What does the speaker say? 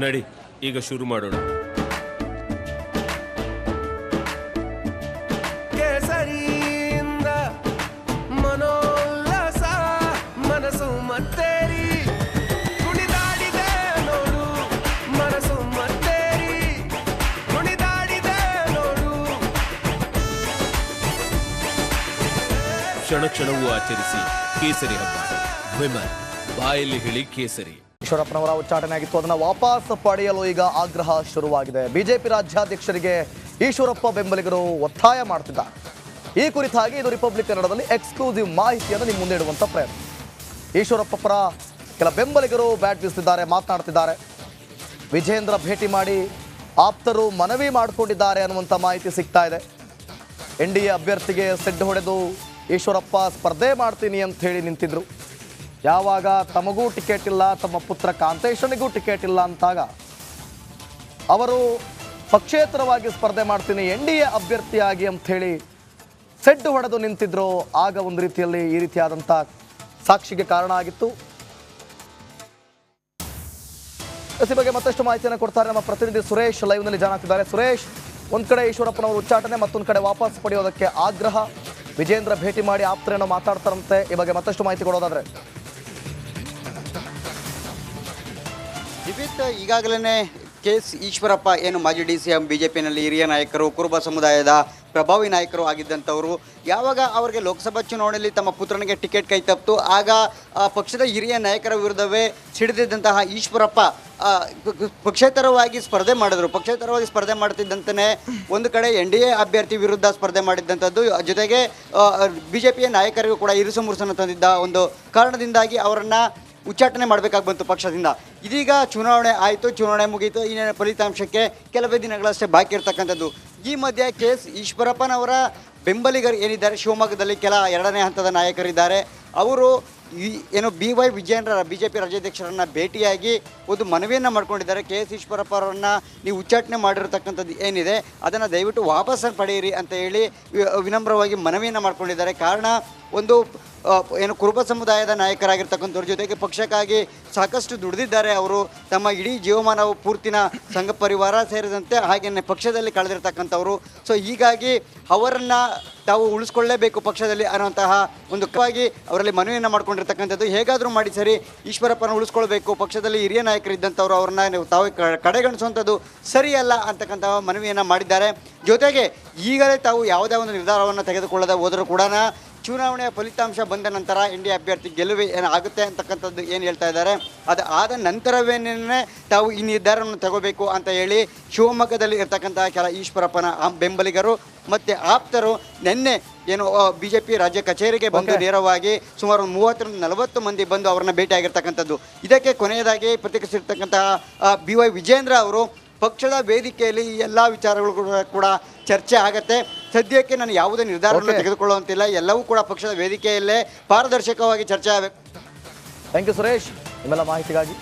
ನಡಿ ಈಗ ಶುರು ಮಾಡೋಣ. ಕೇಸರಿಯಿಂದ ಮನೋಲ್ಲಾಸ ಮನಸ್ಸು ಮತ್ತೇರಿ ಕುಣಿದಾಡಿದೆ ನೋಡು, ಮನಸ್ಸು ಮತ್ತೇರಿ ಕುಣಿದಾಡಿದೆ ನೋಡು. ಕ್ಷಣ ಕ್ಷಣವೂ ಆಚರಿಸಿ ಕೇಸರಿ ಹಬ್ಬ. ವಿಮಲ್ ಬಾಯಲ್ಲಿ ಹೇಳಿ ಕೇಸರಿ. ಈಶ್ವರಪ್ಪನವರ ಉಚ್ಚಾಟನೆ ಆಗಿತ್ತು, ಅದನ್ನು ವಾಪಸ್ ಪಡೆಯಲು ಈಗ ಆಗ್ರಹ ಶುರುವಾಗಿದೆ. ಬಿಜೆಪಿ ರಾಜ್ಯಾಧ್ಯಕ್ಷರಿಗೆ ಈಶ್ವರಪ್ಪ ಬೆಂಬಲಿಗರು ಒತ್ತಾಯ ಮಾಡ್ತಿದ್ದಾರೆ. ಈ ಕುರಿತಾಗಿ ಇದು ರಿಪಬ್ಲಿಕ್ ಕನ್ನಡದಲ್ಲಿ ಎಕ್ಸ್ಕ್ಲೂಸಿವ್ ಮಾಹಿತಿಯನ್ನು ನಿಮ್ಮ ಮುಂದೆ ಇಡುವಂಥ ಪ್ರಯತ್ನ. ಈಶ್ವರಪ್ಪ ಪರ ಕೆಲ ಬೆಂಬಲಿಗರು ಬ್ಯಾಟ್ ಬೀಸುತ್ತಿದ್ದಾರೆ, ಮಾತನಾಡ್ತಿದ್ದಾರೆ. ವಿಜೇಂದ್ರ ಭೇಟಿ ಮಾಡಿ ಆಪ್ತರು ಮನವಿ ಮಾಡಿಕೊಂಡಿದ್ದಾರೆ ಅನ್ನುವಂಥ ಮಾಹಿತಿ ಸಿಗ್ತಾ ಇದೆ. NDA ಅಭ್ಯರ್ಥಿಗೆ ಸೆಡ್ಡು ಹೊಡೆದು ಈಶ್ವರಪ್ಪ ಸ್ಪರ್ಧೆ ಮಾಡ್ತೀನಿ ಅಂತ ಹೇಳಿ ನಿಂತಿದ್ರು. ಯಾವಾಗ ತಮಗೂ ಟಿಕೆಟ್ ಇಲ್ಲ, ತಮ್ಮ ಪುತ್ರ ಕಾಂತೇಶನಿಗೂ ಟಿಕೆಟ್ ಇಲ್ಲ ಅಂತಾಗ ಅವರು ಪಕ್ಷೇತರವಾಗಿ ಸ್ಪರ್ಧೆ ಮಾಡ್ತೀನಿ NDA ಅಭ್ಯರ್ಥಿಯಾಗಿ ಅಂಥೇಳಿ ಸೆಡ್ಡು ಹೊಡೆದು ನಿಂತಿದ್ರು. ಆಗ ಒಂದು ರೀತಿಯಲ್ಲಿ ಈ ರೀತಿಯಾದಂಥ ಸಾಕ್ಷಿಗೆ ಕಾರಣ ಆಗಿತ್ತು. ಈ ಬಗ್ಗೆ ಮತ್ತಷ್ಟು ಮಾಹಿತಿಯನ್ನು ಕೊಡ್ತಾರೆ ನಮ್ಮ ಪ್ರತಿನಿಧಿ ಸುರೇಶ್ ಲೈವ್ನಲ್ಲಿ ಜಾಯ್ನ್ ಆಗ್ತಿದ್ದಾರೆ. ಸುರೇಶ್, ಒಂದು ಕಡೆ ಈಶ್ವರಪ್ಪನವರು ಉಚ್ಚಾಟನೆ, ಮತ್ತೊಂದು ಕಡೆ ವಾಪಸ್ ಪಡೆಯೋದಕ್ಕೆ ಆಗ್ರಹ. ವಿಜೇಂದ್ರ ಭೇಟಿ ಮಾಡಿ ಆಪ್ತರೇನೋ ಮಾತಾಡ್ತಾರಂತೆ. ಈ ಬಗ್ಗೆ ಮತ್ತಷ್ಟು ಮಾಹಿತಿ ಕೊಡೋದಾದ್ರೆ ಈಗಾಗಲೇ KS ಈಶ್ವರಪ್ಪ ಏನು ಮಾಜಿ DCM BJPನಲ್ಲಿ ಹಿರಿಯ ನಾಯಕರು, ಕುರುಬ ಸಮುದಾಯದ ಪ್ರಭಾವಿ ನಾಯಕರು ಆಗಿದ್ದಂಥವರು, ಯಾವಾಗ ಅವರಿಗೆ ಲೋಕಸಭಾ ಚುನಾವಣೆಯಲ್ಲಿ ತಮ್ಮ ಪುತ್ರನಿಗೆ ಟಿಕೆಟ್ ಕೈ ತಪ್ಪಿತು, ಆಗ ಪಕ್ಷದ ಹಿರಿಯ ನಾಯಕರ ವಿರುದ್ಧವೇ ಸಿಡಿದಿದ್ದಂತಹ ಈಶ್ವರಪ್ಪ ಪಕ್ಷೇತರವಾಗಿ ಸ್ಪರ್ಧೆ ಮಾಡಿದ್ರು. ಪಕ್ಷೇತರವಾಗಿ ಸ್ಪರ್ಧೆ ಮಾಡ್ತಿದ್ದಂತನೇ ಒಂದು ಕಡೆ NDA ಅಭ್ಯರ್ಥಿ ವಿರುದ್ಧ ಸ್ಪರ್ಧೆ ಮಾಡಿದ್ದಂಥದ್ದು, ಜೊತೆಗೆ BJPಯ ನಾಯಕರಿಗೂ ಕೂಡ ಇರುಸು ಮುರುಸನ್ನು ತಂದಿದ್ದ ಒಂದು ಕಾರಣದಿಂದಾಗಿ ಅವರನ್ನು ಉಚ್ಚಾಟನೆ ಮಾಡಬೇಕಾಗಿ ಬಂತು ಪಕ್ಷದಿಂದ. ಇದೀಗ ಚುನಾವಣೆ ಆಯಿತು, ಚುನಾವಣೆ ಮುಗಿಯಿತು, ಈ ಫಲಿತಾಂಶಕ್ಕೆ ಕೆಲವೇ ದಿನಗಳಷ್ಟೇ ಬಾಕಿ ಇರ್ತಕ್ಕಂಥದ್ದು. ಈ ಮಧ್ಯೆ KS ಈಶ್ವರಪ್ಪನವರ ಬೆಂಬಲಿಗರು ಏನಿದ್ದಾರೆ, ಶಿವಮೊಗ್ಗದಲ್ಲಿ ಕೆಲ ಎರಡನೇ ಹಂತದ ನಾಯಕರಿದ್ದಾರೆ. ಅವರು ಏನು BY ವಿಜೇಂದ್ರ BJP ರಾಜ್ಯಾಧ್ಯಕ್ಷರನ್ನು ಭೇಟಿಯಾಗಿ ಒಂದು ಮನವಿಯನ್ನು ಮಾಡ್ಕೊಂಡಿದ್ದಾರೆ. KS ಈಶ್ವರಪ್ಪ ಅವರನ್ನು ನೀವು ಉಚ್ಚಾಟನೆ ಮಾಡಿರತಕ್ಕಂಥದ್ದು ಏನಿದೆ ಅದನ್ನು ದಯವಿಟ್ಟು ವಾಪಸ್ಸನ್ನು ಪಡೆಯಿರಿ ಅಂತ ಹೇಳಿ ವಿನಮ್ರವಾಗಿ ಮನವಿಯನ್ನು ಮಾಡ್ಕೊಂಡಿದ್ದಾರೆ. ಕಾರಣ ಒಂದು ಏನು ಕುರುಬ ಸಮುದಾಯದ ನಾಯಕರಾಗಿರ್ತಕ್ಕಂಥವ್ರ ಜೊತೆಗೆ ಪಕ್ಷಕ್ಕಾಗಿ ಸಾಕಷ್ಟು ದುಡಿದಿದ್ದಾರೆ. ಅವರು ತಮ್ಮ ಇಡೀ ಜೀವಮಾನ ಪೂರ್ತಿನ ಸಂಘ ಪರಿವಾರ ಸೇರಿದಂತೆ ಹಾಗೆಯೇ ಪಕ್ಷದಲ್ಲಿ ಕಳೆದಿರ್ತಕ್ಕಂಥವ್ರು. ಸೊ ಹೀಗಾಗಿ ಅವರನ್ನು ತಾವು ಉಳಿಸ್ಕೊಳ್ಳೇಬೇಕು ಪಕ್ಷದಲ್ಲಿ ಅನ್ನುವಂತಹ ಒಂದು ಕವಾಗಿ ಅವರಲ್ಲಿ ಮನವಿಯನ್ನು ಮಾಡ್ಕೊಂಡಿರ್ತಕ್ಕಂಥದ್ದು. ಹೇಗಾದರೂ ಮಾಡಿ ಸರಿ ಈಶ್ವರಪ್ಪನ ಉಳಿಸ್ಕೊಳ್ಬೇಕು, ಪಕ್ಷದಲ್ಲಿ ಹಿರಿಯ ನಾಯಕರಿದ್ದಂಥವ್ರು ಅವ್ರನ್ನ ತಾವು ಕಡೆಗಣಿಸುವಂಥದ್ದು ಸರಿಯಲ್ಲ ಅಂತಕ್ಕಂಥ ಮನವಿಯನ್ನು ಮಾಡಿದ್ದಾರೆ. ಜೊತೆಗೆ ಈಗಲೇ ತಾವು ಯಾವುದೇ ಒಂದು ನಿರ್ಧಾರವನ್ನು ತೆಗೆದುಕೊಳ್ಳದೆ ಹೋದರೂ ಕೂಡ ಚುನಾವಣೆಯ ಫಲಿತಾಂಶ ಬಂದ ನಂತರ NDA ಅಭ್ಯರ್ಥಿ ಗೆಲುವು ಏನಾಗುತ್ತೆ ಅಂತಕ್ಕಂಥದ್ದು ಏನು ಹೇಳ್ತಾ ಇದ್ದಾರೆ, ಅದು ಆದ ನಂತರವೇನೇ ತಾವು ಈ ನಿರ್ಧಾರವನ್ನು ತಗೋಬೇಕು ಅಂತ ಹೇಳಿ ಶಿವಮೊಗ್ಗದಲ್ಲಿ ಇರ್ತಕ್ಕಂಥ ಕೆಲ ಈಶ್ವರಪ್ಪನ ಬೆಂಬಲಿಗರು ಮತ್ತು ಆಪ್ತರು ನಿನ್ನೆ ಏನು BJP ರಾಜ್ಯ ಕಚೇರಿಗೆ ಬಂದು ನೇರವಾಗಿ ಸುಮಾರು 30-40 ಮಂದಿ ಬಂದು ಅವರನ್ನು ಭೇಟಿಯಾಗಿರ್ತಕ್ಕಂಥದ್ದು. ಇದಕ್ಕೆ ಕೊನೆಯದಾಗಿ ಪ್ರತಿಕ್ರಿಯಿಸಿರ್ತಕ್ಕಂತಹ BY ವಿಜೇಂದ್ರ ಅವರು ಪಕ್ಷದ ವೇದಿಕೆಯಲ್ಲಿ ಈ ಎಲ್ಲ ವಿಚಾರಗಳು ಕೂಡ ಚರ್ಚೆ ಆಗತ್ತೆ. ಸದ್ಯಕ್ಕೆ ನಾನು ಯಾವುದೇ ನಿರ್ಧಾರವನ್ನು ತೆಗೆದುಕೊಳ್ಳುವಂತಿಲ್ಲ, ಎಲ್ಲವೂ ಕೂಡ ಪಕ್ಷದ ವೇದಿಕೆಯಲ್ಲೇ ಪಾರದರ್ಶಕವಾಗಿ ಚರ್ಚೆ ಆಗಬೇಕು. ಥ್ಯಾಂಕ್ ಯು ಸುರೇಶ್, ನಿಮ್ಮೆಲ್ಲ ಮಾಹಿತಿಗಾಗಿ.